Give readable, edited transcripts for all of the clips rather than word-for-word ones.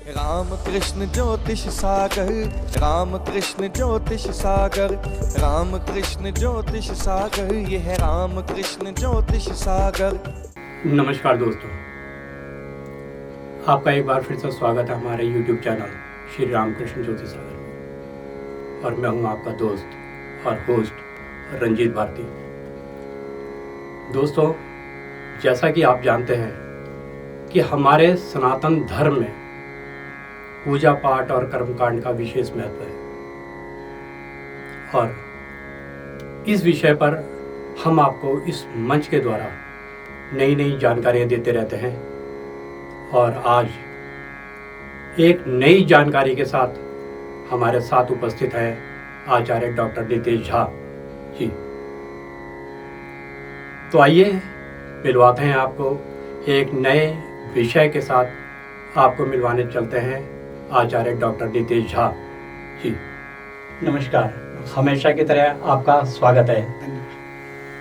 राम कृष्ण ज्योतिष सागर, राम कृष्ण ज्योतिष सागर, राम कृष्ण ज्योतिष सागर, ये है राम कृष्ण ज्योतिष सागर। नमस्कार दोस्तों, आपका एक बार फिर से स्वागत है हमारे YouTube चैनल श्री रामकृष्ण ज्योतिष सागर में। और मैं हूं आपका दोस्त और होस्ट रंजीत भारती। दोस्तों, जैसा कि आप जानते हैं कि हमारे सनातन धर्म में पूजा पाठ और कर्मकांड का विशेष महत्व है, और इस विषय पर हम आपको इस मंच के द्वारा नई नई जानकारियाँ देते रहते हैं। और आज एक नई जानकारी के साथ हमारे साथ उपस्थित है आचार्य डॉक्टर नितेश झा जी। तो आइए मिलवाते हैं आपको एक नए विषय के साथ, आपको मिलवाने चलते हैं आचार्य डॉक्टर नितेश झा जी। नमस्कार, हमेशा की तरह आपका स्वागत है।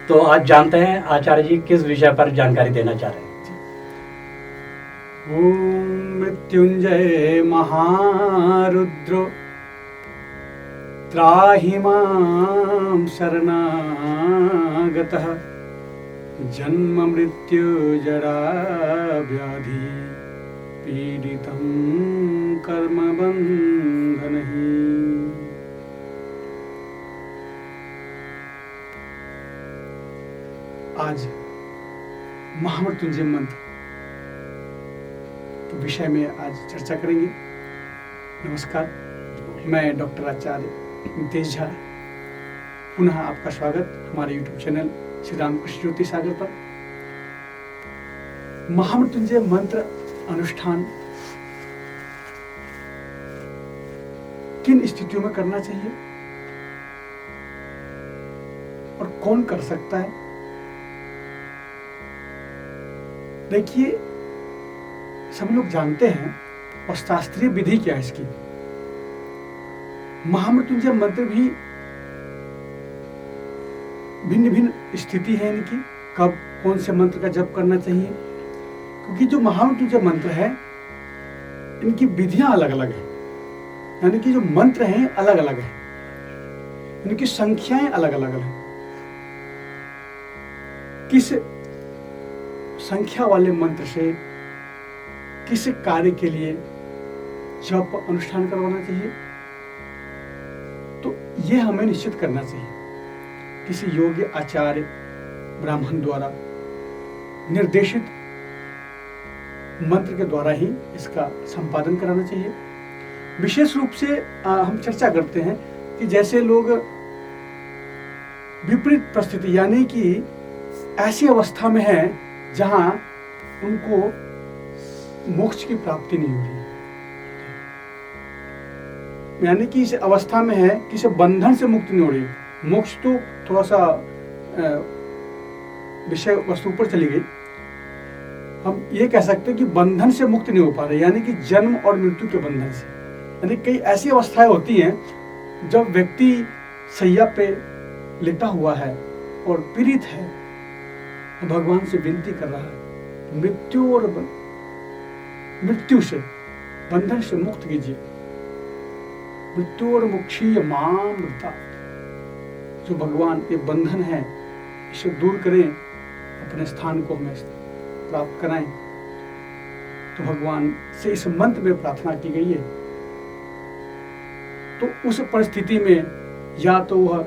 तो आज जानते हैं आचार्य जी किस विषय पर जानकारी देना चाह रहे हैं। ओम मृत्युंजय महारुद्रो त्राहि मां शरणागतः, जन्म मृत्यु जरा व्याधि पीडितं कर्म बंधनैः। आज महामृत्युंजय मंत्र के विषय में आज चर्चा करेंगे। नमस्कार, मैं डॉक्टर आचार्य नितेश झा, पुनः आपका स्वागत हमारे YouTube चैनल श्री रामकृष्ण ज्योतिष सागर पर। महामृत्युंजय मंत्र अनुष्ठान किन स्थितियों में करना चाहिए और कौन कर सकता है? देखिए, सब लोग जानते हैं और शास्त्रीय विधि क्या है इसकी। महामृत्युंजय मंत्र भी भिन्न भिन्न स्थिति है इनकी, कब कौन से मंत्र का जप करना चाहिए, क्योंकि जो महामृत्युंजय मंत्र है इनकी विधियां अलग अलग है, यानी कि जो मंत्र हैं अलग अलग है, इनकी संख्याएं अलग अलग है। किस संख्या वाले मंत्र से किस कार्य के लिए जप अनुष्ठान करवाना चाहिए, तो यह हमें निश्चित करना चाहिए। किसी योग्य आचार्य ब्राह्मण द्वारा निर्देशित मंत्र के द्वारा ही इसका संपादन कराना चाहिए। विशेष रूप से हम चर्चा करते हैं कि जैसे लोग विपरीत परिस्थिति, यानी कि ऐसी अवस्था में हैं जहां उनको मोक्ष की प्राप्ति नहीं हो रही, यानी कि इस अवस्था में है कि इसे बंधन से मुक्ति नहीं हो रही। मोक्ष तो थोड़ा सा विषय वस्तु पर चली गई, हम ये कह सकते हैं कि बंधन से मुक्त नहीं हो पा रहे, यानी कि जन्म और मृत्यु के बंधन से। यानी कई ऐसी अवस्थाएं होती हैं जब व्यक्ति शैया पे लेटा हुआ है और पीड़ित है, भगवान से विनती कर रहा है, मृत्यु से बंधन से मुक्त कीजिए, मृत्यु और मुक्षीय मामृता। जो भगवान ये बंधन है इसे दूर करें, अपने स्थान को हमें प्राप्त कराएं। तो भगवान से इस मंत्र में प्रार्थना की गई है। तो उस परिस्थिति में या तो वह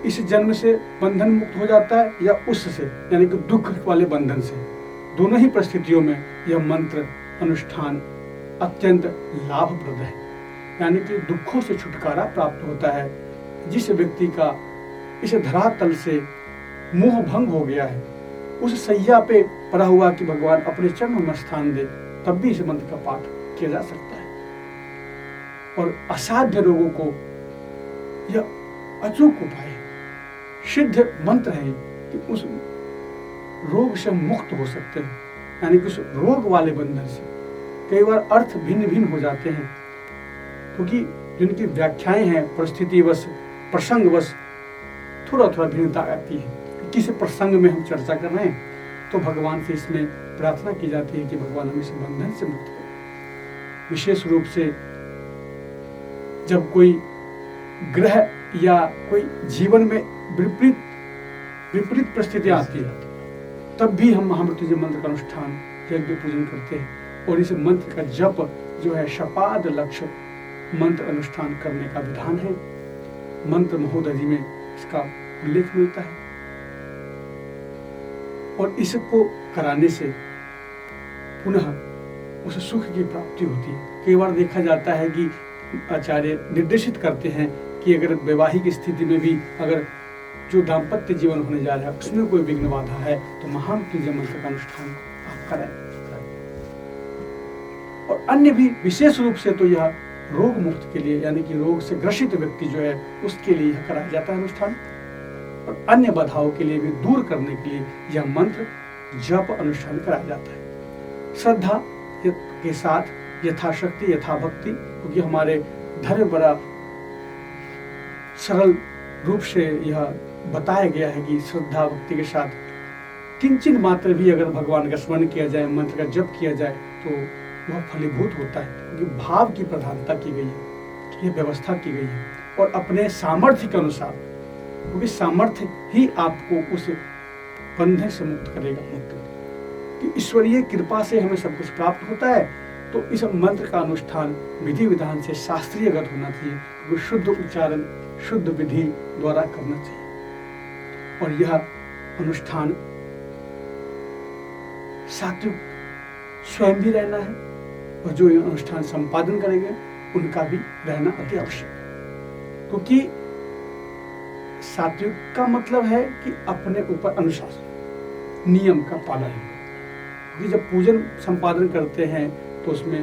इस जन्म से बंधन मुक्त हो जाता है या उससे, यानी कि दुख वाले बंधन से। दोनों ही परिस्थितियों में यह मंत्र अनुष्ठान अत्यंत लाभप्रद है, यानी कि दुखों से छुटकारा प्राप्त होता है। जिस व्यक्ति का इस धरातल से मोह भंग हो गया है, उस सैया पे पड़ा हुआ कि भगवान अपने चरणों में स्थान दे, तब भी इस मंत्र का पाठ किया जा सकता है। और असाध्य रोगों को यह अचूक उपाय, सिद्ध मंत्र है कि उस रोग से मुक्त हो सकते हैं, यानी कि उस रोग वाले बंधन से। कई बार अर्थ भिन्न भिन्न हो जाते हैं, क्योंकि जिनकी व्याख्याएं हैं परिस्थितिवश प्रसंगवश थोड़ा थोड़ा भिन्नता आती है। किसी प्रसंग में हम चर्चा कर रहे हैं तो भगवान से इसमें प्रार्थना की जाती है कि भगवान हमें इस बंधन से मुक्त करें। विशेष रूप से जब कोई ग्रह या कोई जीवन में विपरीत परिस्थितियां आती है, तब भी हम महामृत्युंजय मंत्र का अनुष्ठान यज्ञ पूजन करते हैं। और इस मंत्र का जप जो है शपाद लक्ष्य मंत्र अनुष्ठान करने का विधान है। मंत्र महोदधि में इसका उल्लेख मिलता है और इसको कराने से पुनः उस सुख की प्राप्ति होती है। कई बार देखा जाता है कि आचार्य निर्देशित करते हैं कि अगर वैवाहिक स्थिति में भी अगर जो दाम्पत्य जीवन होने जा रहा है उसमें कोई विघ्न बाधा है तो महामृत्युंजय मंत्र का अनुष्ठान आप करें। और अन्य भी विशेष रूप से तो यह रोग मुक्त के लिए, यानी कि रोग से ग्रसित व्यक्ति जो है उसके लिए यह कराया जाता है अनुष्ठान। और अन्य बाधाओं के लिए भी दूर करने के लिए यह मंत्र जप अनुष्ठान कराया जाता है। श्रद्धा के साथ यथाशक्ति यथाभक्ति, क्योंकि हमारे धर्म बड़ा सरल रूप से यह बताया गया है कि श्रद्धा भक्ति के साथ किंचित मात्र भी अगर भगवान का स्मरण किया जाए, मंत्र का जप किया जाए तो वह फलीभूत होता है, क्योंकि भाव की प्रधानता की गई है, ये व्यवस्था की गई है। और अपने सामर्थ्य के अनुसार, क्योंकि सामर्थ्य ही आपको उस बंधन से मुक्त करेगा। कि ईश्वरीय कृपा से हमें सब कुछ प्राप्त होता है, तो इस मंत्र का अनुष्ठान विधि विधान से शास्त्रीयगत होना चाहिए, क्योंकि शुद्ध उच्चारण शुद्ध विधि द्वारा करना चाहिए। और यह अनुष्ठान सात्विक स्वयं भी रहना है और जो यह अनुष्ठान संपादन करेंगे उनका भी रहना अति आवश्यक है। क्योंकि सात्विक का मतलब है कि अपने ऊपर अनुशासन नियम का पालन। क्योंकि जब पूजन संपादन करते हैं तो उसमें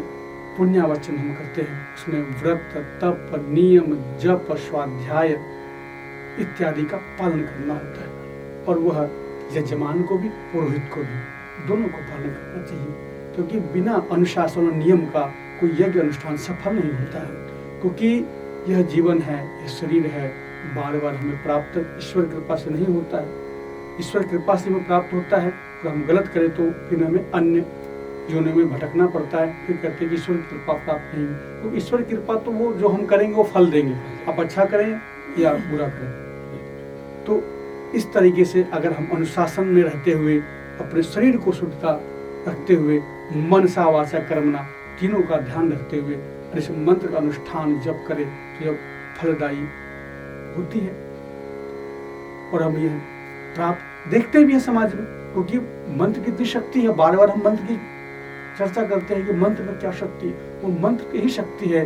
पुण्यावचन हम करते हैं, उसमें व्रत तप नियम जप स्वाध्याय इत्यादि का पालन करना होता है। और वह यजमान को भी पुरोहित को भी दोनों को पालन करना चाहिए, क्योंकि बिना अनुशासन और नियम का कोई यज्ञ अनुष्ठान सफल नहीं होता है। क्योंकि यह जीवन है, यह शरीर है, बार बार हमें प्राप्त ईश्वर कृपा से नहीं होता है। ईश्वर कृपा से हमें प्राप्त होता है और हम गलत करें तो फिर हमें अन्य जीवनों में भटकना पड़ता है। फिर कहते हैं कि ईश्वर की कृपा प्राप्त नहीं हुई। तो ईश्वर की कृपा तो वो जो हम करेंगे वो फल देंगे, आप अच्छा करें या बुरा करें। तो इस तरीके से अगर हम अनुशासन में रहते हुए अपने शरीर को शुद्धता रखते हुए मनसा वाचा कर्मणा तीनों का ध्यान रखते हुए इस मंत्र का अनुष्ठान जब करें तो यह फलदायी होती है। और हम यह प्राप्त देखते भी हैं समाज में, क्योंकि मंत्र की इतनी शक्ति है। बार बार हम मंत्र की चर्चा करते हैं कि मंत्र में क्या शक्ति है। वो मंत्र की ही शक्ति है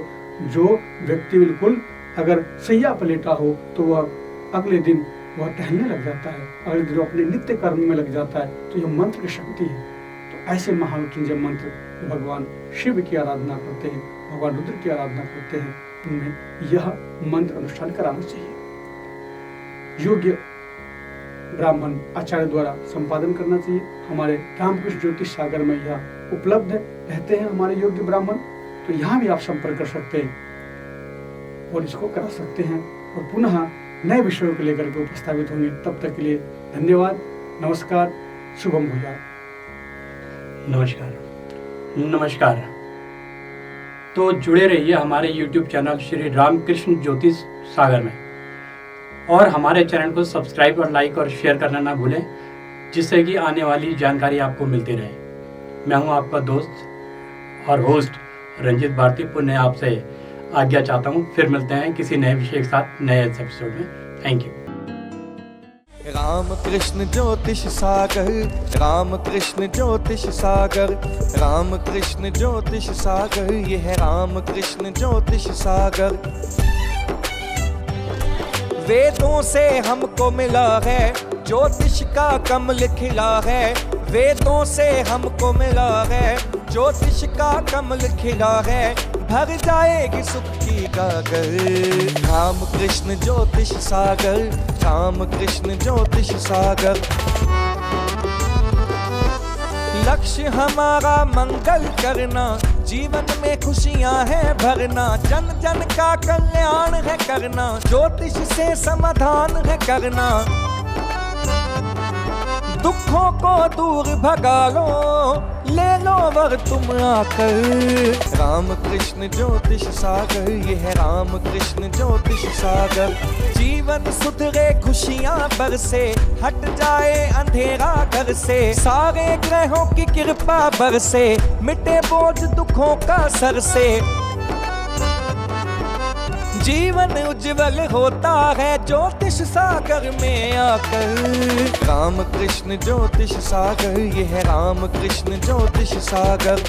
जो व्यक्ति बिल्कुल अगर सैया पर लेटा हो तो वह अगले दिन वह टहलने लग जाता है, अगले दिन अपने नित्य कर्म में लग जाता है। तो यह मंत्र की शक्ति है। तो ऐसे महामृत्युंजय मंत्र भगवान शिव की आराधना करते हैं, भगवान रुद्र की आराधना करते हैं, उनमें यह मंत्र अनुष्ठान कराना चाहिए। योग्य ब्राह्मण आचार्य द्वारा संपादन करना चाहिए। हमारे रामकृष्ण ज्योतिष सागर में यह उपलब्ध रहते हैं हमारे योग्य ब्राह्मण, तो यहाँ भी आप संपर्क कर सकते हैं और इसको करा सकते हैं। और पुनः नए विषयों को लेकर के उपस्थापित होंगे। तब तक के लिए धन्यवाद, नमस्कार, शुभम भूयात्। नमस्कार। तो जुड़े रहिए हमारे YouTube चैनल श्री रामकृष्ण ज्योतिष सागर में, और हमारे चैनल को सब्सक्राइब और लाइक और शेयर करना ना भूलें, जिससे कि आने वाली जानकारी आपको मिलती रहे। मैं हूं आपका दोस्त और होस्ट रंजित भारती। पुनः आपसे आज्ञा चाहता हूं। फिर मिलते हैं किसी नए विषय के साथ नए एपिसोड में। Thank you. राम कृष्ण ज्योतिष सागर, राम कृष्ण ज्योतिष सागर, राम कृष्ण ज्योतिष सागर, ये है राम कृष्ण ज्योतिष सागर। वेदों से हमको मिला है ज्योतिष का कमल खिला है, वेदों से हमको मिला है ज्योतिष का कमल खिला है, भर जाएगी सुख की गागर। राम कृष्ण ज्योतिष सागर, राम कृष्ण ज्योतिष सागर। लक्ष्य हमारा मंगल करना, जीवन में खुशियां है भरना, जन जन का कल्याण है करना, ज्योतिष से समाधान है करना। दुखों को दूर भगा लो, ले लो वर तुम आकर। राम कृष्ण ज्योतिष सागर, ये है राम कृष्ण ज्योतिष सागर। जीवन सुधरे खुशियां बरसे, हट जाए अंधेरा घर से, सारे ग्रहों की कृपा बरसे, मिटे बोझ दुखों का सर से। जीवन उज्जवल होता है ज्योतिष सागर में आकर। राम कृष्ण ज्योतिष सागर, ये है राम कृष्ण ज्योतिष सागर।